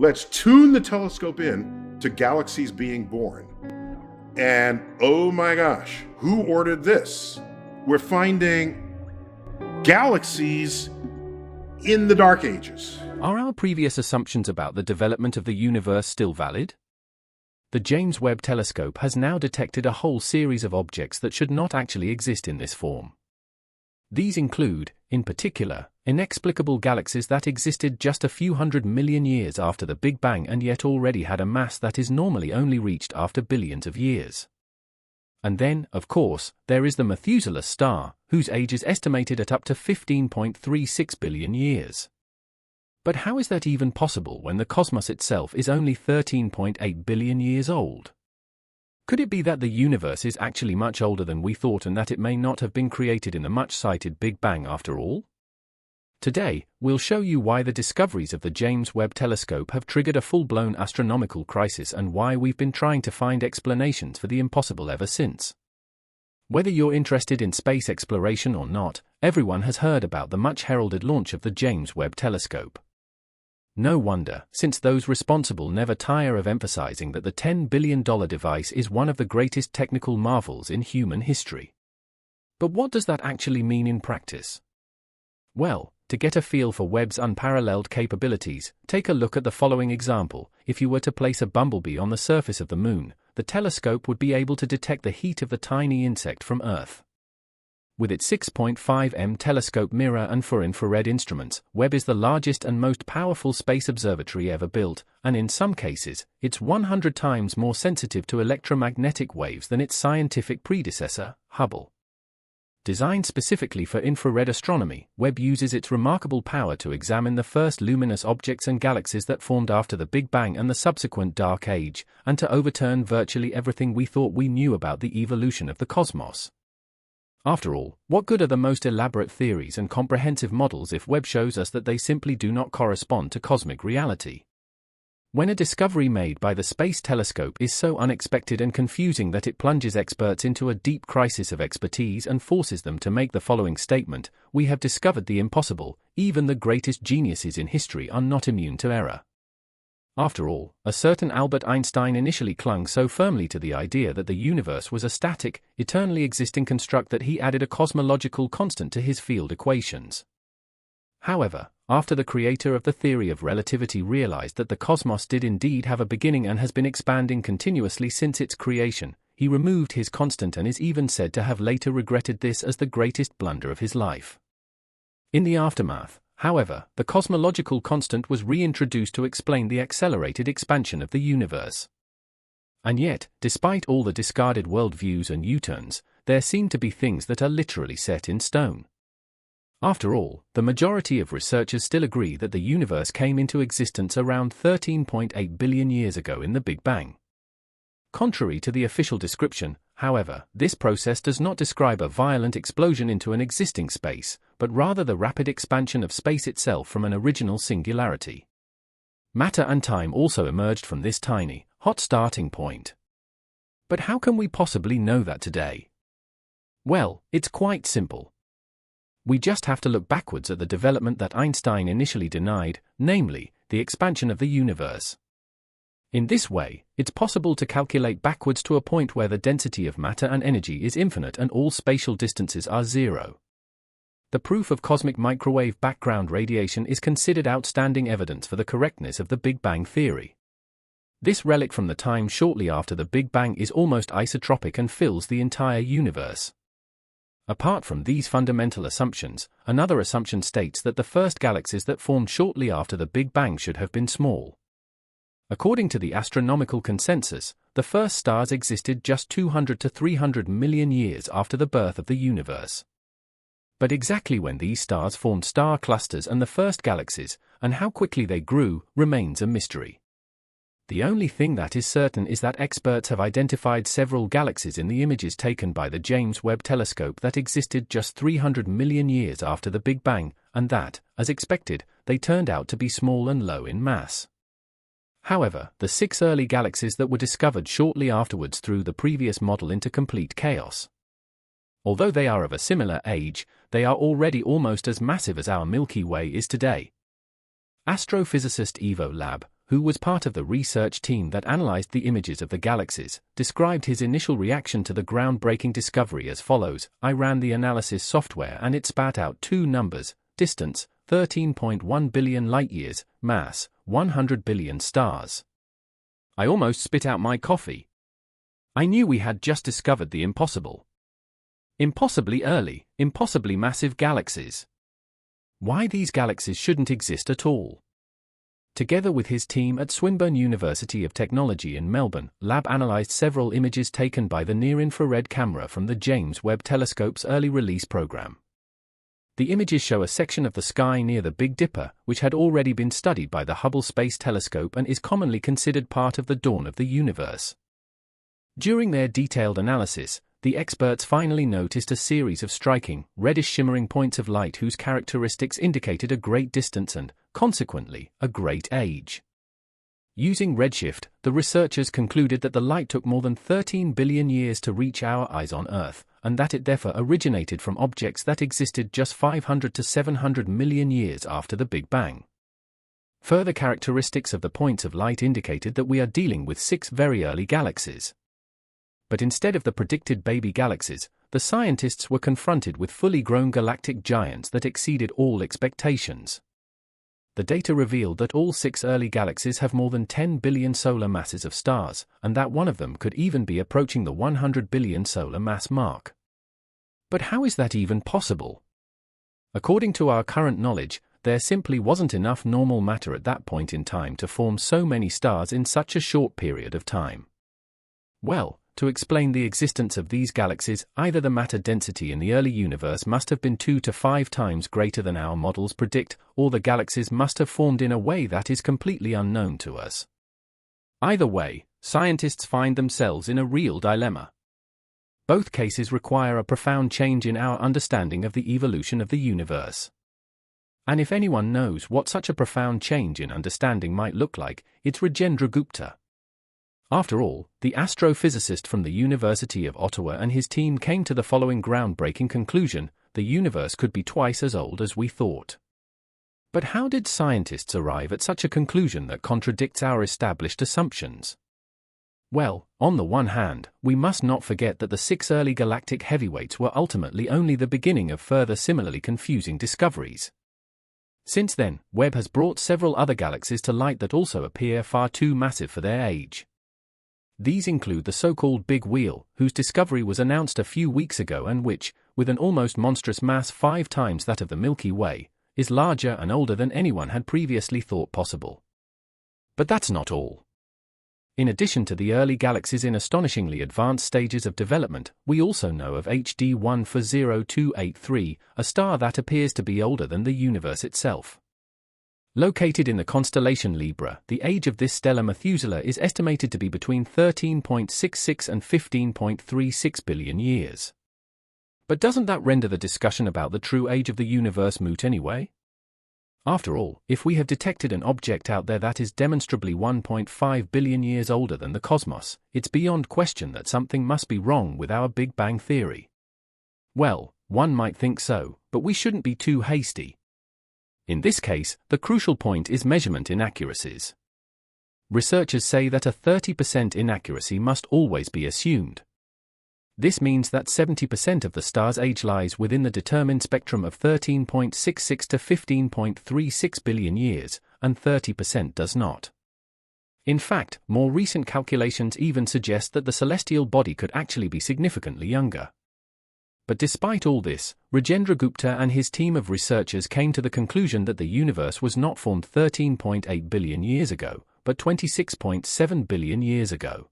Let's tune the telescope in to galaxies being born. And oh my gosh, who ordered this? We're finding galaxies in the Dark Ages. Are our previous assumptions about the development of the universe still valid? The James Webb Telescope has now detected a whole series of objects that should not actually exist in this form. These include, in particular, inexplicable galaxies that existed just a few 100 million years after the Big Bang and yet already had a mass that is normally only reached after billions of years. And then, of course, there is the Methuselah star, whose age is estimated at up to 15.36 billion years. But how is that even possible when the cosmos itself is only 13.8 billion years old? Could it be that the universe is actually much older than we thought and that it may not have been created in the much-cited Big Bang after all? Today, we'll show you why the discoveries of the James Webb Telescope have triggered a full-blown astronomical crisis and why we've been trying to find explanations for the impossible ever since. Whether you're interested in space exploration or not, everyone has heard about the much-heralded launch of the James Webb Telescope. No wonder, since those responsible never tire of emphasizing that the $10 billion device is one of the greatest technical marvels in human history. But what does that actually mean in practice? Well, to get a feel for Webb's unparalleled capabilities, take a look at the following example. If you were to place a bumblebee on the surface of the moon, the telescope would be able to detect the heat of the tiny insect from Earth. With its 6.5 telescope mirror and 4 infrared instruments, Webb is the largest and most powerful space observatory ever built, and in some cases, it's 100 times more sensitive to electromagnetic waves than its scientific predecessor, Hubble. Designed specifically for infrared astronomy, Webb uses its remarkable power to examine the first luminous objects and galaxies that formed after the Big Bang and the subsequent Dark Age, and to overturn virtually everything we thought we knew about the evolution of the cosmos. After all, what good are the most elaborate theories and comprehensive models if Webb shows us that they simply do not correspond to cosmic reality? When a discovery made by the Space Telescope is so unexpected and confusing that it plunges experts into a deep crisis of expertise and forces them to make the following statement: "We have discovered the impossible, even the greatest geniuses in history are not immune to error." After all, a certain Albert Einstein initially clung so firmly to the idea that the universe was a static, eternally existing construct that he added a cosmological constant to his field equations. However, after the creator of the theory of relativity realized that the cosmos did indeed have a beginning and has been expanding continuously since its creation, he removed his constant and is even said to have later regretted this as the greatest blunder of his life. In the aftermath, however, the cosmological constant was reintroduced to explain the accelerated expansion of the universe. And yet, despite all the discarded worldviews and U-turns, there seem to be things that are literally set in stone. After all, the majority of researchers still agree that the universe came into existence around 13.8 billion years ago in the Big Bang. Contrary to the official description, however, this process does not describe a violent explosion into an existing space, but rather the rapid expansion of space itself from an original singularity. Matter and time also emerged from this tiny, hot starting point. But how can we possibly know that today? Well, it's quite simple. We just have to look backwards at the development that Einstein initially denied, namely, the expansion of the universe. In this way, it's possible to calculate backwards to a point where the density of matter and energy is infinite and all spatial distances are zero. The proof of cosmic microwave background radiation is considered outstanding evidence for the correctness of the Big Bang theory. This relic from the time shortly after the Big Bang is almost isotropic and fills the entire universe. Apart from these fundamental assumptions, another assumption states that the first galaxies that formed shortly after the Big Bang should have been small. According to the astronomical consensus, the first stars existed just 200 to 300 million years after the birth of the universe. But exactly when these stars formed star clusters and the first galaxies, and how quickly they grew, remains a mystery. The only thing that is certain is that experts have identified several galaxies in the images taken by the James Webb Telescope that existed just 300 million years after the Big Bang, and that, as expected, they turned out to be small and low in mass. However, the 6 early galaxies that were discovered shortly afterwards threw the previous model into complete chaos. Although they are of a similar age, they are already almost as massive as our Milky Way is today. Astrophysicist Ivo Lab, who was part of the research team that analyzed the images of the galaxies, described his initial reaction to the groundbreaking discovery as follows: "I ran the analysis software and it spat out two numbers: distance, 13.1 billion light-years, mass, 100 billion stars. I almost spit out my coffee. I knew we had just discovered the impossible. Impossibly early, impossibly massive galaxies. Why these galaxies shouldn't exist at all." Together with his team at Swinburne University of Technology in Melbourne, Lab analyzed several images taken by the near-infrared camera from the James Webb Telescope's early release program. The images show a section of the sky near the Big Dipper, which had already been studied by the Hubble Space Telescope and is commonly considered part of the dawn of the universe. During their detailed analysis, the experts finally noticed a series of striking, reddish-shimmering points of light whose characteristics indicated a great distance and, consequently, a great age. Using redshift, the researchers concluded that the light took more than 13 billion years to reach our eyes on Earth, and that it therefore originated from objects that existed just 500 to 700 million years after the Big Bang. Further characteristics of the points of light indicated that we are dealing with 6 very early galaxies. But instead of the predicted baby galaxies, the scientists were confronted with fully grown galactic giants that exceeded all expectations. The data revealed that all 6 early galaxies have more than 10 billion solar masses of stars, and that one of them could even be approaching the 100 billion solar mass mark. But how is that even possible? According to our current knowledge, there simply wasn't enough normal matter at that point in time to form so many stars in such a short period of time. Well, to explain the existence of these galaxies, either the matter density in the early universe must have been 2 to 5 times greater than our models predict, or the galaxies must have formed in a way that is completely unknown to us. Either way, scientists find themselves in a real dilemma. Both cases require a profound change in our understanding of the evolution of the universe. And if anyone knows what such a profound change in understanding might look like, it's Rajendra Gupta. After all, the astrophysicist from the University of Ottawa and his team came to the following groundbreaking conclusion: the universe could be twice as old as we thought. But how did scientists arrive at such a conclusion that contradicts our established assumptions? Well, on the one hand, we must not forget that the 6 early galactic heavyweights were ultimately only the beginning of further similarly confusing discoveries. Since then, Webb has brought several other galaxies to light that also appear far too massive for their age. These include the so-called Big Wheel, whose discovery was announced a few weeks ago and which, with an almost monstrous mass 5 times that of the Milky Way, is larger and older than anyone had previously thought possible. But that's not all. In addition to the early galaxies in astonishingly advanced stages of development, we also know of HD 140283, a star that appears to be older than the universe itself. Located in the constellation Libra, the age of this stellar Methuselah is estimated to be between 13.66 and 15.36 billion years. But doesn't that render the discussion about the true age of the universe moot anyway? After all, if we have detected an object out there that is demonstrably 1.5 billion years older than the cosmos, it's beyond question that something must be wrong with our Big Bang theory. Well, one might think so, but we shouldn't be too hasty. In this case, the crucial point is measurement inaccuracies. Researchers say that a 30% inaccuracy must always be assumed. This means that 70% of the star's age lies within the determined spectrum of 13.66 to 15.36 billion years, and 30% does not. In fact, more recent calculations even suggest that the celestial body could actually be significantly younger. But despite all this, Rajendra Gupta and his team of researchers came to the conclusion that the universe was not formed 13.8 billion years ago, but 26.7 billion years ago.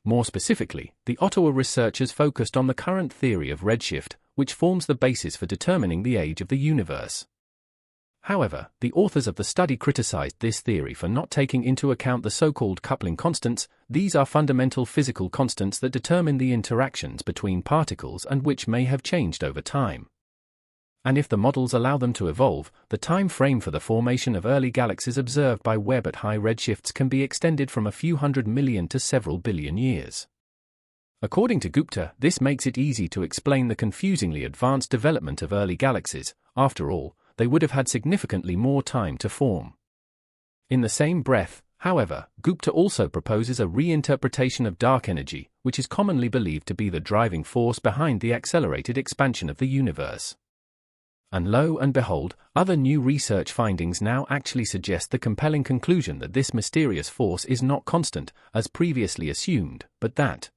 More specifically, the Ottawa researchers focused on the current theory of redshift, which forms the basis for determining the age of the universe. However, the authors of the study criticized this theory for not taking into account the so-called coupling constants. These are fundamental physical constants that determine the interactions between particles and which may have changed over time. And if the models allow them to evolve, the time frame for the formation of early galaxies observed by Webb at high redshifts can be extended from a few 100 million to several billion years. According to Gupta, this makes it easy to explain the confusingly advanced development of early galaxies. After all, they would have had significantly more time to form. In the same breath, However, Gupta also proposes a reinterpretation of dark energy, which is commonly believed to be the driving force behind the accelerated expansion of the universe. And lo and behold, other new research findings now actually suggest the compelling conclusion that this mysterious force is not constant, as previously assumed, but that